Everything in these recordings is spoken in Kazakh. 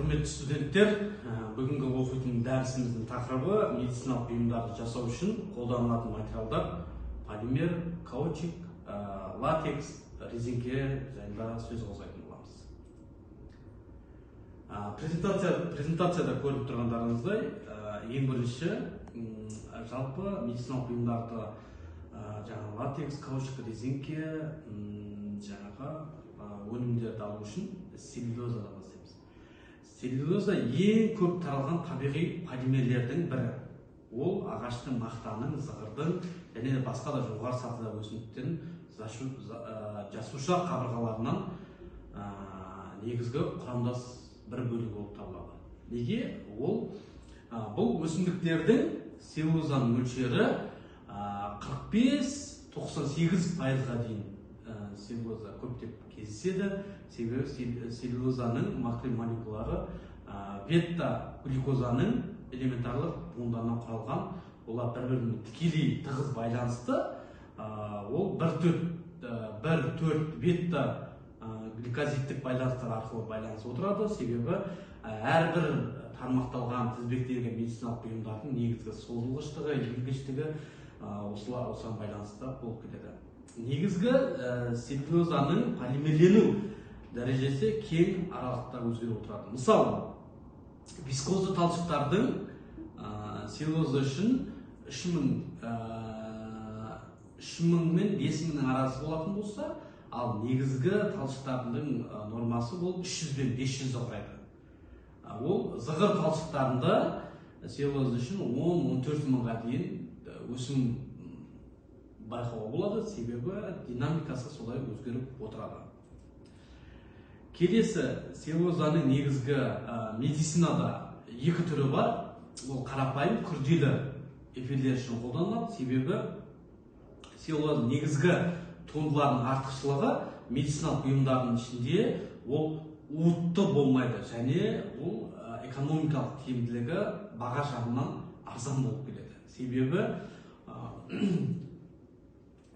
Құрметті студенттер, бүгінгі оқитын дәрісіміздің тақырыбы медициналық бұйымдарды жасау үшін қолданылатын материалдар полимер, каучук, латекс, резинке жайында сөз қозғайтын боламыз. Презентацияда көріп тұрғандарыңыздай, ең бірінші жалпы медициналық бұйымдарды латекс, каучук, резинке өнімдерді алу үшін целлюлозадан бастаймыз. Целлюлоза ең көп таралған табиғи полимерлердің бірі. Ол ағаштың, мақтаның, зығырдың және басқа да жоғары сатыда өсімдіктердің жасуша қабырғаларынан негізгі құрамдас бір бөлігі болып табылады. Неге? Бұл өсімдіктердің целлюлозаның мөлшері 45-98%-ға дейін целлюлоза көптеп кездеседі. Себебі целлюлозаның макромолекулалары бета-глюкозаның элементарлық буындарынан құралған. Олар бір-біріне тікелей тығыз байланысты. Ол бір төрт бета-глюкозидтік байланыстар арқылы байланысып отырады. Себебі әрбір тармақталған тізбектегі медициналық бұйымдардың негізгі созылғыштығы, иілгіштігі осыған байланысты болып келеді. Негізгі целлюлозаның полимерлену дәрежесі кең аралықта өзгеріп отырады. Мысалы, вискозды талшықтардың целлюлоза үшін 3000 мен 5000 арасы болатын болса, ал негізгі талшықтардың нормасы ол 300 бен 500-ді құрайды. Ол зығыр талшықтарында целлюлоза үшін 10-14 мыңға дейін өсім байқауға болады, себебі динамикасы солай өзгеріп отырады. Келесі, целлюлозаның негізгі медицинада екі түрі бар. Ол қарапайым, күрделі эфирлер үшін қолданылады, себебі целлюлозаның негізгі туындыларының артықшылығы медициналық бұйымдардың ішінде ол уытты болмайды, және ол экономикалық тиімділігі баға жағынан арзан болып келеді. Себебі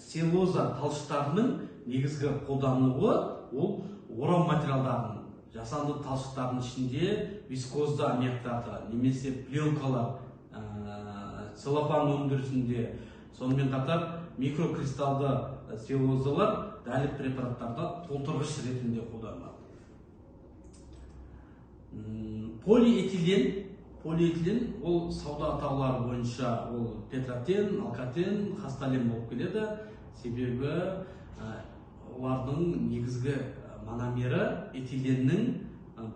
целлюлоза талшықтарының негізгі қолданылуы ол орау материалдарының, жасанды талшықтардың ішінде вискозды аммиактарды, немесе пленкалар, целлофан өндірісінде, сонымен қатар микрокристалды целлюлозалар дәрілік препараттарда толтырғыш ретінде қолданылады. Полиэтилен ол сауда атаулары бойынша ол тетратен, алкатен, хастален болып келеді. Себебі олардың негізгі мономері этиленнің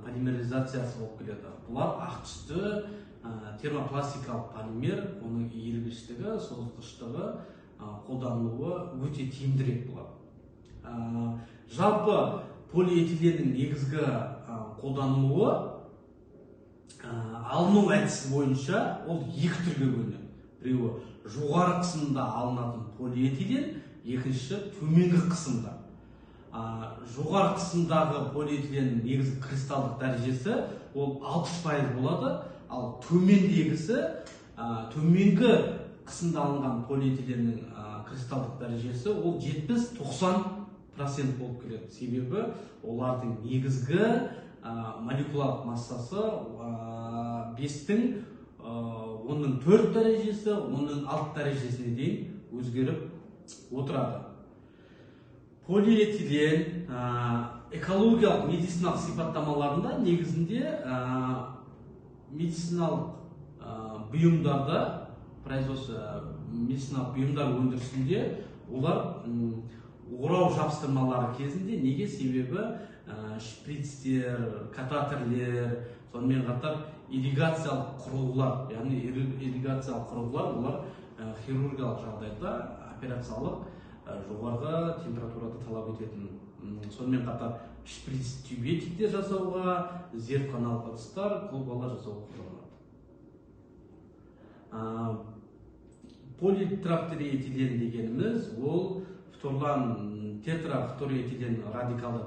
полимеризациясы болып келеді. Бұлар ақ түсті термопластикалық полимер, оның иілгіштігі, созғыштығы, қолданылуы өте тиімдірек болады. Жалпы полиэтиленнің негізгі қолданылуы алыну әдісі бойынша ол екі түрге бөлінеді. Біреуі жоғары қысымда алынатын полиэтилен, екінші төменгі қысымда. Жоғары қысымдағы полиэтиленнің негізгі кристалдық дәрежесі ол 60% болады, ал төменгі қысымда алынған полиэтиленнің кристалдық дәрежесі ол 70-90% болып келеді. Себебі олардың негізгі молекулалық массасы 5-дің 10-4 дәрежесі, 10-6 дәрежесіне дейін өзгеріп отырады. Полиэтилен экологиялық медициналық сипаттамаларында негізінде медициналық бұйымдарда, медициналық бұйымдар өндірісінде олар орау жапсырмалары кезінде, неге? Себебі шприцтер, катетерлер, сонымен қатар ирригациялық құрылғылар, яғни ирригациялық құрылғылар, олар хирургиялық жағдайда операциялық жоғарғы температурада талап ететін. Сонымен қатар шприц-тюбетиктер жасауға, зертханалық ыдыстар, колбалар жасауға қолданылады. Политрахтериэтилен дегеніміз ол тетрахлорэтилен радикалды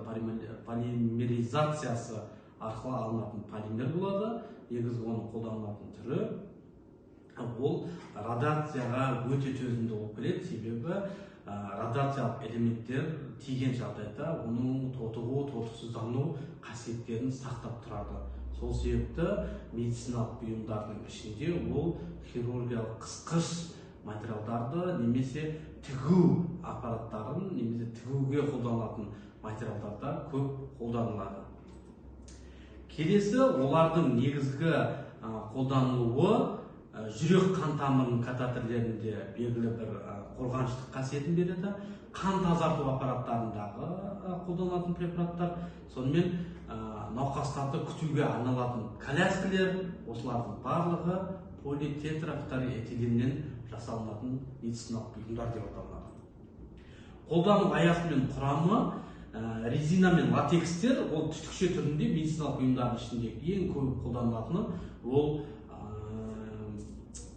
полимеризациясы арқылы алынатын полимер болады. Негізгі оның қолданылатын түрі ол радиацияға өте төзімді болып келеді. Себебі радиациялық элементтер тиген жағдайда оның тотығу, тотықсыздану қасиеттерін сақтап тұрады. Сол себепті медициналық бұйымдардың ішінде ол хирургиялық қысқыш материалдарды немесе тігу аппараттарын немесе тігуге қолданылатын материалдарда көп қолданылады. Келесі олардың негізгі қолданылуы жүрек қан тамырының катетерлерінде белгілі бір қорғаныштық қасиетін береді. Қан тазарту аппараттарындағы қолданылатын препараттар, сонымен науқастарды күтуге арналатын коляскалар, осылардың барлығы политетрафториэтиленнен жасалынатын медициналық бұйымдар деп аталады. Қолдану аясы мен құрамы резина мен латекстер, ол түтікше түрінде медициналық бұйымдардың ішінде ең көп қолданылатыны ол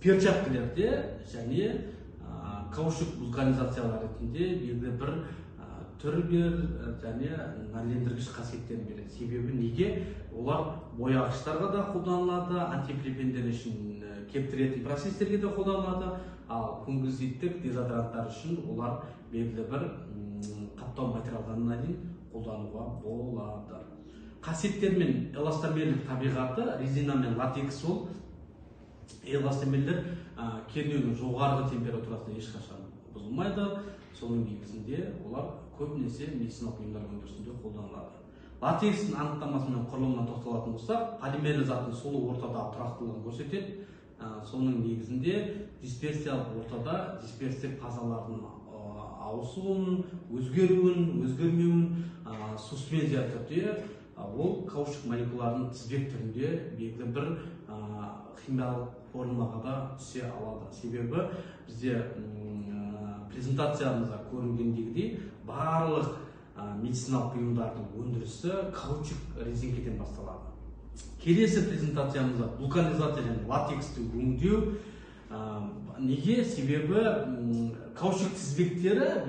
перчаткалерде және каучук вулканизациялар ретінде белгілі бір түрлер және нәрлендіргіш қасиеттерін береді. Себебі неге? Олар бояғыштарға да қолданылады, антипрепендер үшін кептіретін процестерге де қолданылады, ал фунгицидтік дезодоранттар үшін олар белгілі бір қаптау материалдарына дейін қолдануға болады. Қасиеттер мен эластомерлік табиғаты резина мен латекс ол эластомерлер кернеудің жоғарғы температурасында ешқашан бұзылмайды. Соның негізінде олар көбінесе медициналық бұйымдар өндірісінде қолданылады. Латекстің анықтамасы мен құрылымына тоқталатын болсақ, полимерлі заттың солы ортадағы тұрақтылығын көрсетеді. Соның негізінде дисперсиялық ортада дисперсия фазалардың ауысуын, өзгеруін, өзгермеуін, суспензия түрде ол каучук молекулаларының тізбек түрінде белгілі бір химиялық формаға да түсе алады. Себебі бізде презентациямызда көрінгендегідей барлық медициналық бұйымдардың өндірісі каучук резинкеден басталады. Келесі презентациямызда вулканизация және латексті өңдеу. Неге? Себебі каучук тізбектері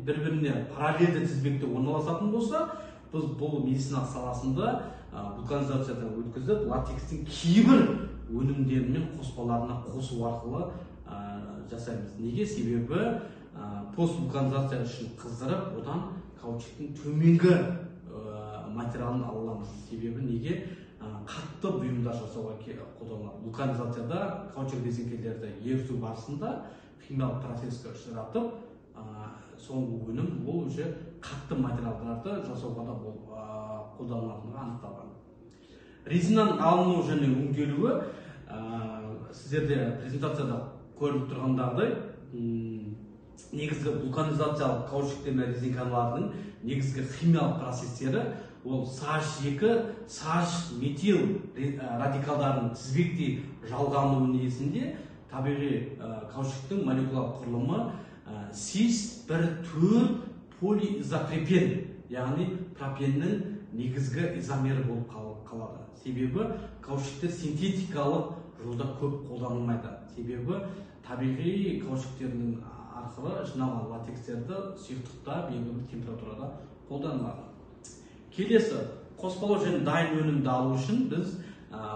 бір-біріне параллельді тізбекте орналасатын болса, біз бұл медициналық саласында вулканизациядан өткізіп латекстің кейбір өнімдері мен қоспаларына қосу арқылы жасаймыз. Неге? Себебі пост-вулканизация үшін қыздырып, одан каучуктың төменгі материалын аламыз. Себебі неге? Қатты бұйымдар жасауға қолданылады. Вулканизацияда каучук резинкелерді еріту барысында химиялық процеске ұшыратып, соңғы өнім ол уже қатты материалдарды жасауға да қолданылатындығы анықталған. Резинаның алыну және өңделуі сіздерде презентацияда көрініп тұрғандағыдай негізгі вулканизациялық каучуктер мен резинкалардың негізгі химиялық процестері ол SH2, SH метил радикалдарының тізбектей жалғануы негізінде табиғи каучуктың молекулалық құрылымы cis-1,4 полиизопропен, яғни пропеннің негізгі изомері болып қалады. Себебі каучуктер синтетикалық жолда көп қолданылмайды. Себебі табиғи каучуктердің арқылы жиналған латекстерді сұйықтықта белгілі температурада қолданылады. Келесі, қоспалау және дайын өнімді алу үшін біз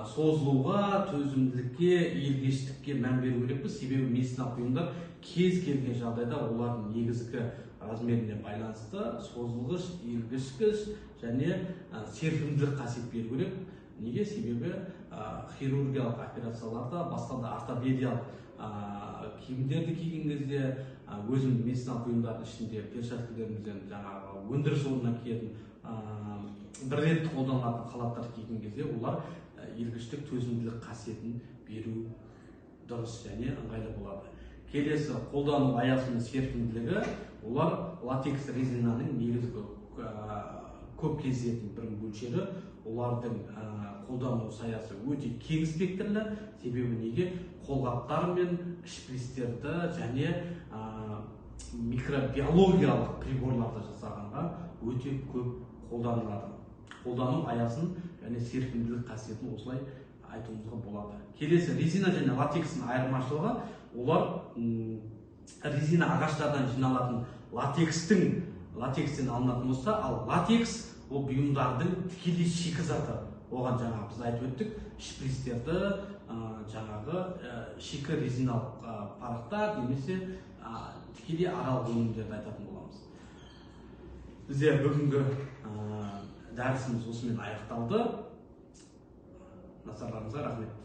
созылуға, төзімділікке, иілгіштікке мән беру керекпіз. Себебі медициналық бұйымдар кез келген жағдайда олардың негізгі размеріне байланысты созылғыш, иілгіш және серпімділік қасиет беру керек. Неге? Себебі хирургиялық операцияларда, басқа да ортопедиялық киімдерді киген кезде, өзімді медициналық бұйымдардың ішінде перчаткаларымызден жаңағы өндіріс орнына киетін бір рет қолданылатын халаттар киген кезде олар иілгіштік, төзімділік қасиетін беру дұрыс және ыңғайлы болады. Келесі, қолдану аясы мен серпімділігі, олар латекс резинаның негізгі көп кездесетін бір мөлшері. Олардың қолдану саясы өте кең спектрлі. Себебі неге? Қолғаптар мен шприцтерді және микробиологиялық приборларды жасағанға өте көп қолданылады. Қолдану аясын және серпімділік қасиетін осылай айтуымызға болады. Келесі, резина және латекстің айырмашылығы, олар резина ағаштардан жиналатын латекстен алынатын болса, ал латекс ол бұйымдардың тікелей шикізаты. Оған жаңа біз айтып өттік, шприцтерді жаңағы шикі резиналық парақтар немесе тікелей аралық өнімдерді айтатын боламыз. Бізде бүгінгі дәрісіміз осымен аяқталды. Назарларыңызға рахмет.